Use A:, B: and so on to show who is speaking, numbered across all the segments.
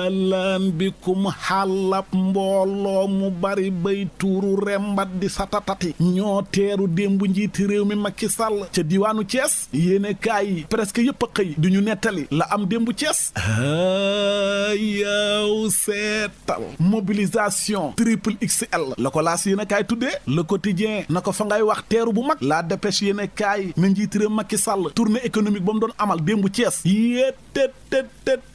A: lan bikum xàllab mbooloo mu bari bay tuuru rembat di satatati ñoo teeru démb njiiti réew mi Macky Sall ca diwaanu Thiès yéene kaay yi presque yëpp a xëy du ñu nettali la am démb Thiès yow seetal mobilisation triple XL la ko laas yéene kaay tuddee Le Quotidien na ko fa ngay wax teeru bu mag La Dépêche yéene kaay na njiiti réew Macky Sall tournée économique ba mu doon amal démb Thiès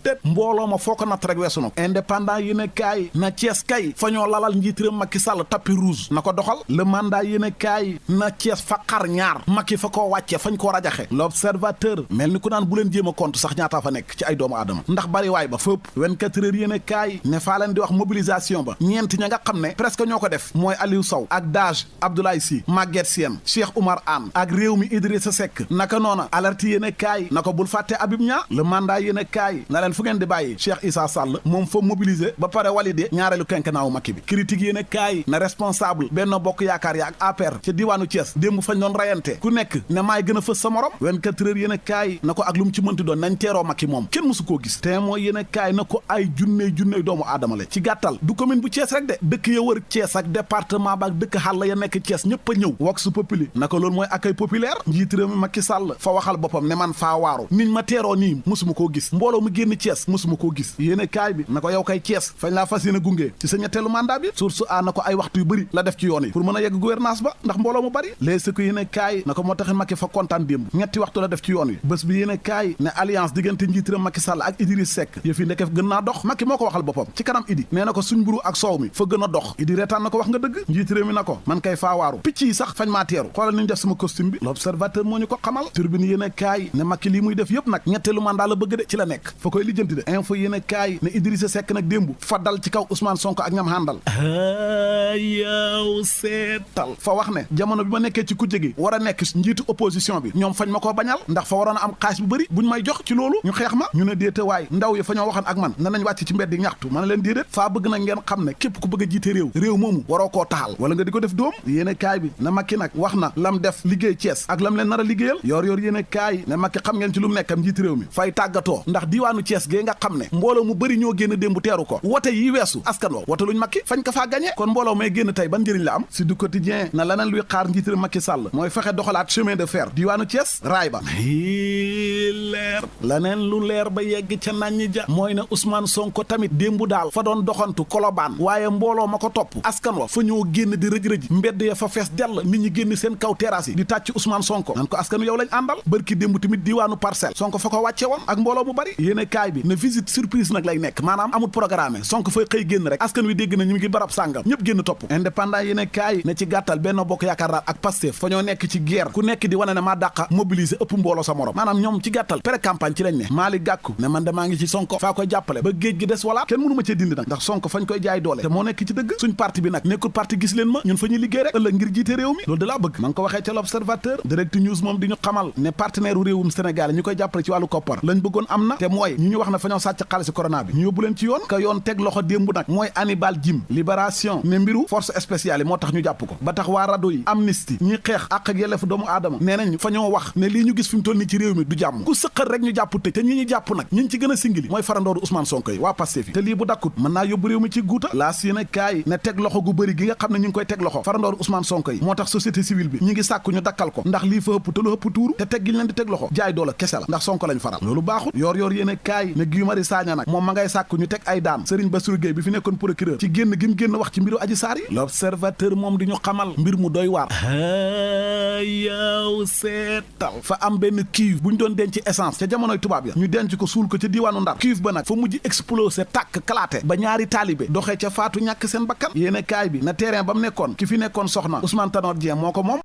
A: tet mbooloo ma foo ko natt rek weesu na ko Indépendant yéen kaay na Thiès kay fa ñoo lalal njiitiram Macky Sall tapis rouge na ko doxal Le Mandat yéen kaay na Thiès fa xar ñaar Macky fa koo wàcce fañ koo rajaxe L'Observateur mel ni ku naan bu leen jéem a compte sax ñaataa fa nekk ci ay doomu aadama ndax bari waay ba fépp 24 heures yéen kaay ne faa leen di wax mobilisation ba ñeenti ña nga xam ne presque ñoo ko def mooy Aliou Sow ak Dage Abdoulaye Sy Maguette Sène Cheikh Oumar Anne ak réew mi Idrissa Seck naka noona alerte yéen kaay na ko bul fàtte Habib Niang Le Mandat yéen kaay na leen fu ngeen di bàyyi Cheikh Issa Sall moom fa mobiliser ba pare validé ñaareelu quinquennat Macky bi critique yéen kaay na responsable Benno Bokk Yaakaar ya ak APR ca diwaanu Thiès démb fañ doon rayante ku nekk ne maay gën a fës sa morom 24 heures yéen kaay na ko ak lu mu ci mënti doon nañ teeroo Macky moom kenn mësu koo gis te mooy yéen kaay na ko ay junney doomu aadama la ci gàttal du commune bu Thiès rek de dëkk ya wër Thiès ak département ba ak dëkk xàll ya nekk Thiès ñëpp a ñëw vox populi na ko loolu mooy accueil populaire njiit réew mi Macky Sall fa waxal boppam ne man faa waaru niñ ma teeroo nii mësuma koo gis mbooloo mu génn Thiès mësuma koo gis yéene kaay bi na ko yow kay Thiès fañ laa fas yéene gunge ci sa ñetteelu mandat bi source a na ko ay waxtu yu bëri la def ci yoon yi pour mën a yegg gouvernance ba ndax mbooloo mu bëri léegi ko yéene kaay na ko moo taxit Macky fa kontaan démb ñetti waxtu la def ci yoon wi bés bi yéene kaay ne alliance diggante njiitiram Macky Sall ak Idriss Seck yëf yi ndekef gën naa dox Macky moo ko waxal boppam ci kanam Idi nee na ko suñ mburu ak soow mi fa gën a dox Idi reetaan na ko wax nga dëgg njiitiram mi na ko man kay faa waaru picc yi sax fañ maa teeru xoolal ni ñu def sama costume bi L'Observateur moo ñu ko xamal turbine yéene kaay ne Macky lii muy def yëpp nag ñetteelu mandat la bëgg de ci la nekk fa koy lijjanti de info yéene kaay ne Idrissa Seck nag démb fa dal ci kaw Ousmane Sonko ak ñam àndal yow seetal fa wax ne jamono bi ma nekkee ci kujje gi war a nekk njiitu opposition bi ñoom fañ ma koo bañal ndax fa waroon a am xaalis bu bëri buñ may jox ci loolu ñu xeex ma ñu ne déete waay ndaw yi fa ñoo waxoon ak man na nañ wàcc ci mbedd di ñaxtu ma ne leen déedéet faa bëgg nag ngeen xam ne képp ku bëgg a jiite réew moomu waroo koo taxal wala nga di ko def dóom yéene kaay bi na Macky nag wax na lam def liggéey Thiès ak lam leen nar a liggéeyal yor yéene kaay ne Macky xam ngeen ci lu mu nekkam njiit réew mi fay tàggatoo ndax diiwaanu Thiès gee nga xam ne mbooloo mu bëri ñoo génn démb teeru ko wote yi weesu askan wa wote luñ Macky fañ ko faa gañe kon mbooloo may génn tey ban njëriñ la am si du quotidien na laneen luy xaar njiit réew Macky Sall mooy fexe doxalaat chemin de fer diiwaanu Thiès raay ba leer laneen lu leer ba yegg ca naññi ja mooy ne Ousmane Sonko tamit démbu daal fa doon doxantu Kolobaan waaye mbooloo ma ko topp askan wa fa ñoo génn di rëj-rëj mbedd ya fa fees dell nit ñi génn seen kaw terrasse yi di tàcc Ousmane Sonko nan ko askanu yow lañ àndal bërki démb tamit diiwaanu Parcelles Sonko fa ko wàcce woon ak mbooloo mu bari yéene kaay bi ne visite surprise nag lay nekk maanaam amul programme Sonko fay xëy génn rek askan wi dégg na ñu ngi barab sàngam ñëpp génn topp Indépendant yéene kaay ne ci gàttal Benno Bokk Yaakaar daal ak Pastef fa ñoo nekk ci guerre ku nekk di wane ne maa dàqa mobiliser ëpp mbooloo sa morom maanaam ñoom ci gàttal pré campagne ci lañ ne Malick Gakou ne man de maa ngi ci Sonko faa koy jàppale ba géej gi des wala kenn mënu ma cee dindi nag ndax Sonko fañ koy jaay doole te moo nekk ci dëgg suñ parti bi nag nekkul parti gis leen ma ñun fa ñuy liggéey rek ëllëg ngir jiite réew mi loolu da laa bëgg ma ngi ko waxee ca L'Observateur Direct News moom di ñu xamal ne partenaire u réewum Sénégal ñu koy jàppale ci wàllu koppar lañ bëggoon am na te mooy ñu wax ne fa ñoo sàcc xaalisi corona bi ñu yóbbu leen ci yoon ka yoon teg loxo démb nag mooy Hannibal Djim Libération ne mbiru force spéciale yi moo tax ñu jàpp ko ba tax waa rado yi Amnesty ñi xeex àq ak yelleefu doomu aadama nee nañ fa ñoo wax ne lii ñu gis fi mu toll nii ci réew mi du jàmm ku sëqal rek ñu jàpp tëj te ñi ñu jàpp nag ñi ci gën a singili mooy farandooru Ousmane Sonko yi waa Pastef yi te lii bu dakkut mën naa yóbbu réew mi ci guuta laas yéene kaay ne teg loxo gu bëri gi nga xam ne ñu ngi koy teg loxo farandooru Ousmane Sonko yi moo tax société civile bi ñi ngi sàkku ñu dakkal ko ndax lii fa ëpp te lu ëpp tuuru te teg gi ñu leen di teg loxo jaay doole kese la ndax Sonko lañ faral loolu baaxut yor yéene kaay ne Guy Marius Sagna nag moom ma ngay sàkku ñu teg ay daan Serigne Bassirou Gueye bi fi nekkoon procureur ci génn gi mu génn wax ci mbiru Adji Sarr yi L'Observateur moom di ñu xamal mbir mu doy waar yow seetal fa am benn cuve bu ñu doon denc essence ca jamonoy tubaab ya ñu denc ko suul ko ca diiwaanu Ndar cuve ba nag fa mujj explosé tàkk kalaate ba ñaari taalibe doxee ca faatu ñàkk seen bakkan yéene kaay bi na terrain ba mu nekkoon ki fi nekkoon soxna Ousmane Tanor Dieng moo ko moom